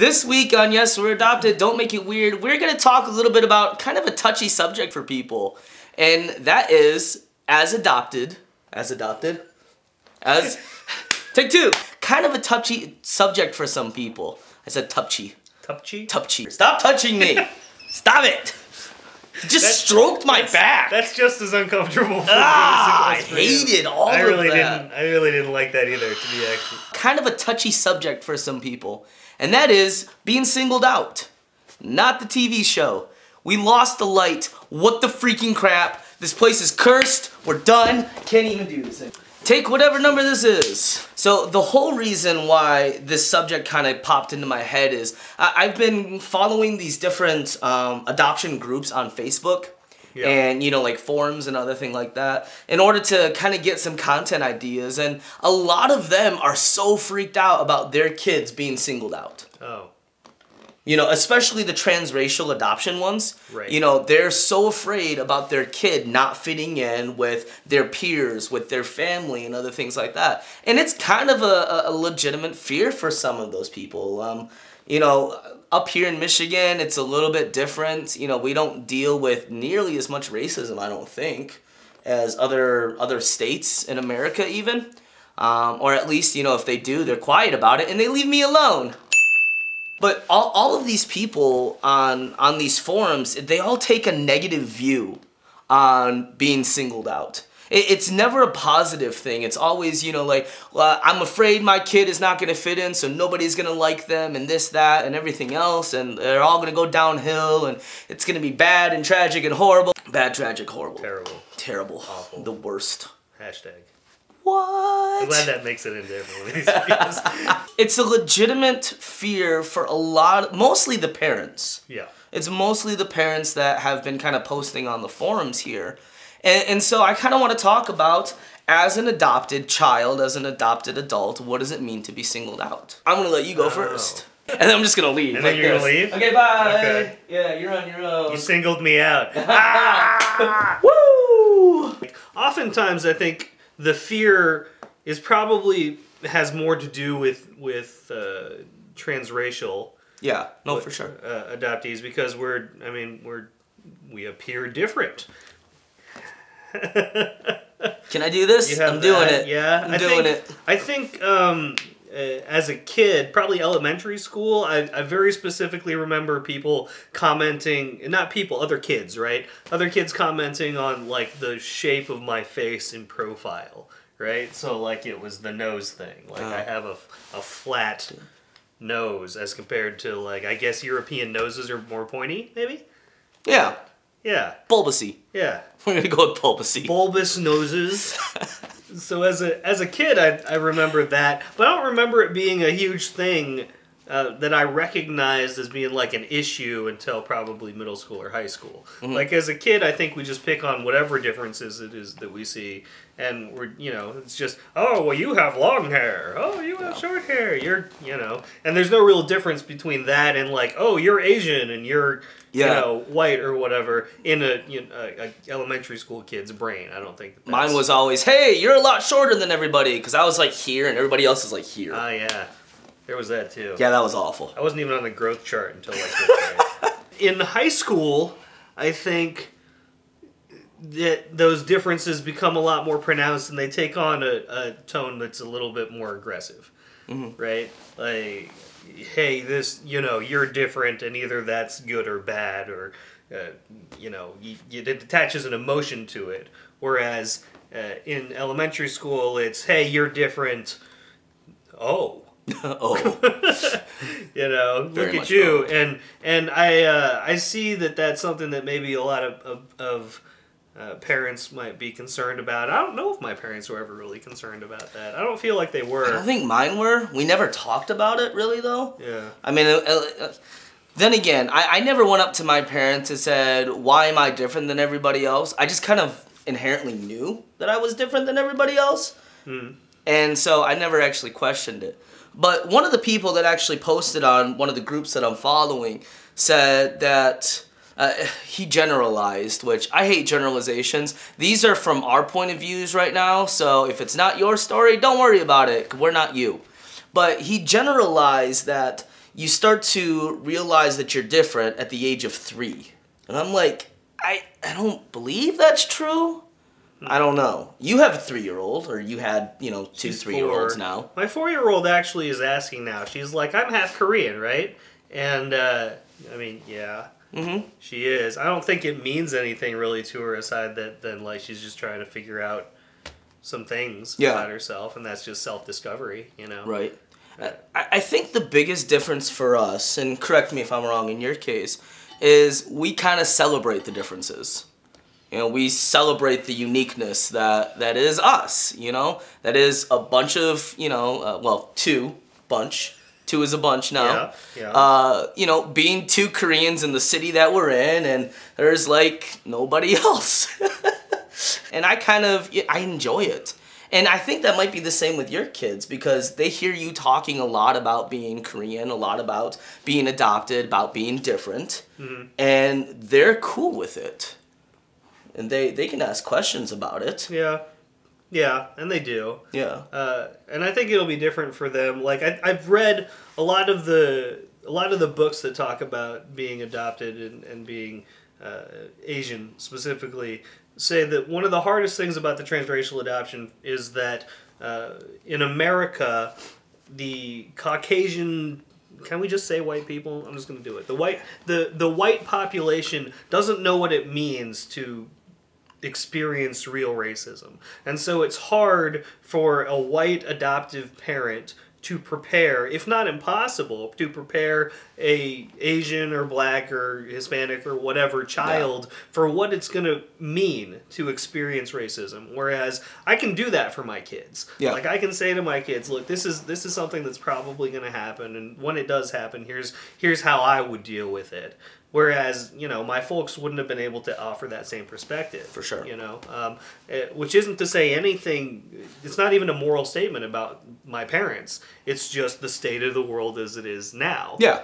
This week on Yes, We're Adopted, Don't Make It Weird, we're going to talk a little bit about kind of a touchy subject for people. And that is, take two. Kind of a touchy subject for some people. I said touchy. Touchy? Touchy. Stop touching me. Stop it. You just stroked my back. That's just as uncomfortable for me I hated all of that. I really didn't like that either, to be actually. Kind of a touchy subject for some people. And that is being singled out. Not the TV show. We lost the light. What the freaking crap? This place is cursed. We're done. Can't even do this thing. Take whatever number this is. So the whole reason why this subject kind of popped into my head is I've been following these different adoption groups on Facebook. Yeah. And, you know, like forums and other thing like that, in order to kind of get some content ideas. And a lot of them are so freaked out about their kids being singled out. Oh. You know, especially the transracial adoption ones. Right. You know, they're so afraid about their kid not fitting in with their peers, with their family, and other things like that. And it's kind of a legitimate fear for some of those people. You know, up here in Michigan, it's a little bit different. You know, we don't deal with nearly as much racism, I don't think, as other states in America even. Or at least, you know, if they do, they're quiet about it and they leave me alone. But all of these people on these forums, they all take a negative view on being singled out. It's never a positive thing. It's always, you know, like, I'm afraid my kid is not going to fit in, so nobody's going to like them, and this, that, and everything else, and they're all going to go downhill, and it's going to be bad and tragic and horrible. Bad, tragic, horrible. Terrible. Terrible. Awful. The worst. Hashtag. What? I'm glad that makes it into every one of these videos. It's a legitimate fear for mostly the parents. Yeah. It's mostly the parents that have been kind of posting on the forums here. And so I kind of want to talk about, as an adopted child, as an adopted adult, what does it mean to be singled out? I'm going to let you go first. And then I'm just going to leave. And then you're going to leave? Okay, bye. Okay. Yeah, you're on your own. You singled me out. Woo! Oftentimes, I think the fear is probably has more to do with transracial. Yeah, no, for sure. Adoptees, because we appear different. Can I do this? I'm doing it. Yeah, I'm doing it. I think as a kid, probably elementary school, I very specifically remember people commenting, not people, other kids, right? Other kids commenting on, like, the shape of my face in profile, right? So, like, it was the nose thing. Like, I have a flat nose as compared to, like, I guess European noses are more pointy, maybe? Yeah. Yeah. Bulbousy. Yeah. We're going to go with bulbousy. Bulbous noses. So as a kid, I remember that, but I don't remember it being a huge thing that I recognized as being like an issue until probably middle school or high school. Mm-hmm. Like as a kid, I think we just pick on whatever differences it is that we see, and we're, you know, it's just, oh, well, you have long hair. Oh, you have short hair. You're, you know, and there's no real difference between that and like, oh, you're Asian and you're, you know, white or whatever in a elementary school kid's brain. I don't think that's... Mine was always, hey, you're a lot shorter than everybody, because I was like here and everybody else is like here. Oh, yeah. There was that too. Yeah, that was awful. I wasn't even on the growth chart until like fifth grade. In high school, I think that those differences become a lot more pronounced and they take on a tone that's a little bit more aggressive. Mm-hmm. Right? Like, hey, this, you know, you're different and either that's good or bad, or, you know, it attaches an emotion to it. Whereas in elementary school, it's, hey, you're different. Oh. Oh. You know, Very look at you. So. And I see that that's something that maybe a lot of parents might be concerned about. I don't know if my parents were ever really concerned about that. I don't feel like they were. I don't think mine were. We never talked about it, really, though. Yeah. I mean, then again, I never went up to my parents and said, why am I different than everybody else? I just kind of inherently knew that I was different than everybody else. Hmm. And so I never actually questioned it. But one of the people that actually posted on one of the groups that I'm following said that he generalized, which I hate generalizations. These are from our point of views right now, so if it's not your story, don't worry about it, 'cause we're not you. But he generalized that, you start to realize that you're different at the age of 3. And I'm like, I don't believe that's true. I don't know. You have a 3-year-old, or you had, 2 3-year-olds now. My 4-year-old actually is asking now. She's like, I'm half Korean, right? And, I mean, yeah. Mm-hmm. She is. I don't think it means anything really to her aside than like she's just trying to figure out some things about herself, and that's just self-discovery, Right. I think the biggest difference for us, and correct me if I'm wrong in your case, is we kind of celebrate the differences. We celebrate the uniqueness that is us, That is a bunch of, 2 bunch. 2 is a bunch now. Yeah. Being 2 Koreans in the city that we're in, and there's like nobody else. And I enjoy it. And I think that might be the same with your kids, because they hear you talking a lot about being Korean, a lot about being adopted, about being different, and they're cool with it. And they can ask questions about it. Yeah, and they do. Yeah. And I think it'll be different for them. Like I've read a lot of the books that talk about being adopted and being Asian specifically, say that one of the hardest things about the transracial adoption is that in America, the Caucasian, can we just say white people? I'm just going to do it. The white population doesn't know what it means to experience real racism. And so it's hard for a white adoptive parent to prepare, if not impossible, to prepare a Asian or black or Hispanic or whatever child for what it's going to mean to experience racism. Whereas I can do that for my kids. Yeah. Like I can say to my kids, look, this is something that's probably going to happen, and when it does happen, here's how I would deal with it. Whereas, my folks wouldn't have been able to offer that same perspective. For sure. Which isn't to say anything, it's not even a moral statement about my parents. It's just the state of the world as it is now. Yeah.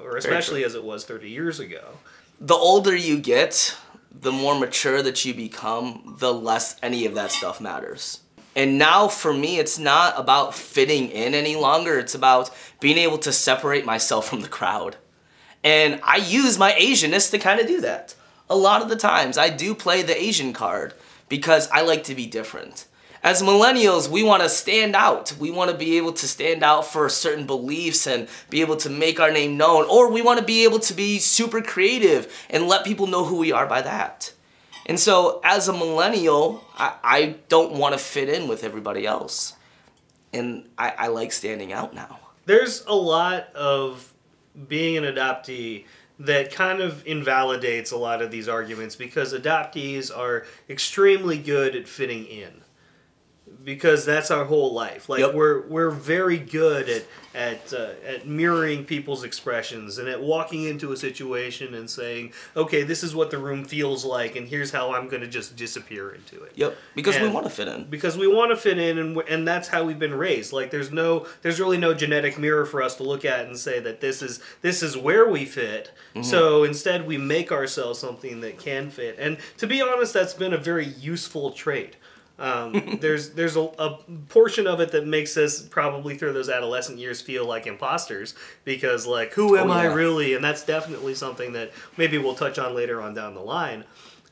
Or especially as it was 30 years ago. The older you get, the more mature that you become, the less any of that stuff matters. And now for me, it's not about fitting in any longer. It's about being able to separate myself from the crowd. And I use my Asianness to kind of do that. A lot of the times, I do play the Asian card because I like to be different. As millennials, we want to stand out. We want to be able to stand out for certain beliefs and be able to make our name known. Or we want to be able to be super creative and let people know who we are by that. And so, as a millennial, I don't want to fit in with everybody else. And I like standing out now. There's a lot of being an adoptee that kind of invalidates a lot of these arguments, because adoptees are extremely good at fitting in, because that's our whole life. Like we're very good at mirroring people's expressions and at walking into a situation and saying, okay, this is what the room feels like, and here's how I'm going to just disappear into it. Yep, because we want to fit in. Because we want to fit in, and that's how we've been raised. Like there's really no genetic mirror for us to look at and say that this is where we fit. Mm-hmm. So instead we make ourselves something that can fit. And to be honest, that's been a very useful trait. There's a portion of it that makes us probably through those adolescent years feel like imposters, because like, who am I really? And that's definitely something that maybe we'll touch on later on down the line.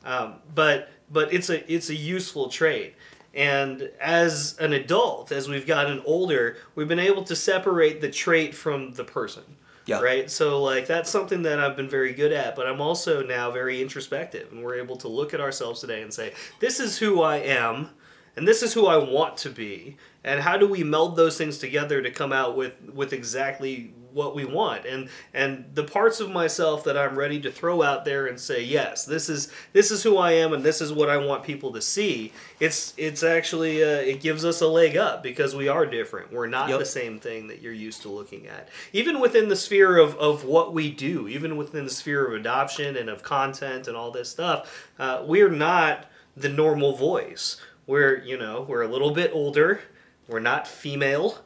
But it's a useful trait. And as an adult, as we've gotten older, we've been able to separate the trait from the person. Yeah. Right? So, like, that's something that I've been very good at, but I'm also now very introspective, and we're able to look at ourselves today and say, this is who I am, and this is who I want to be, and how do we meld those things together to come out with exactly what we want, and the parts of myself that I'm ready to throw out there and say, yes, this is who I am, and this is what I want people to see. It's actually it gives us a leg up, because we are different. We're not the same thing that you're used to looking at. Even within the sphere of what we do, even within the sphere of adoption and of content and all this stuff, we're not the normal voice. We're a little bit older. We're not female.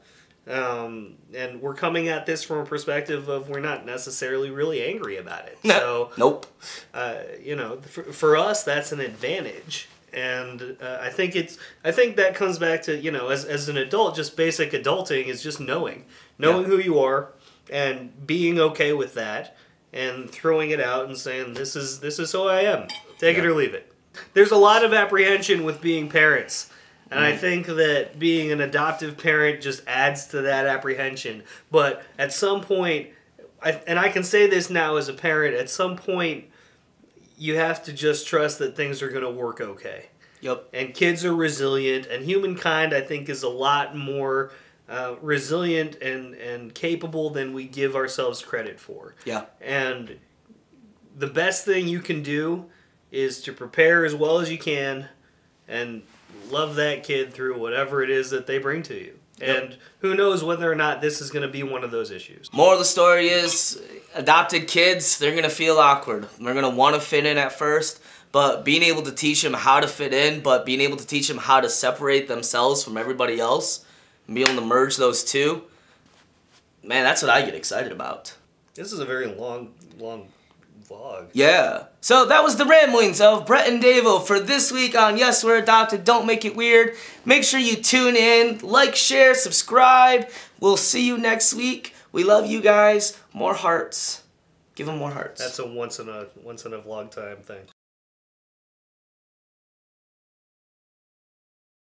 And we're coming at this from a perspective of we're not necessarily really angry about it. So nope. For us, that's an advantage. And I think that comes back to, as an adult, just basic adulting is just knowing who you are, and being okay with that and throwing it out and saying, this is who I am. Take it or leave it. There's a lot of apprehension with being parents. And I think that being an adoptive parent just adds to that apprehension. But at some point, and I can say this now as a parent, at some point, you have to just trust that things are going to work okay. Yep. And kids are resilient, and humankind, I think, is a lot more resilient and capable than we give ourselves credit for. Yeah. And the best thing you can do is to prepare as well as you can and love that kid through whatever it is that they bring to you. Yep. And who knows whether or not this is going to be one of those issues. Moral of the story is, adopted kids, they're going to feel awkward. They're going to want to fit in at first, but being able to teach them how to fit in, but being able to teach them how to separate themselves from everybody else, and be able to merge those two, man, that's what I get excited about. This is a very long vlog. Yeah. So that was the ramblings of Brett and Davo for this week on Yes, We're Adopted. Don't make it weird. Make sure you tune in, like, share, subscribe. We'll see you next week. We love you guys. More hearts. Give them more hearts. That's a once in a vlog time thing.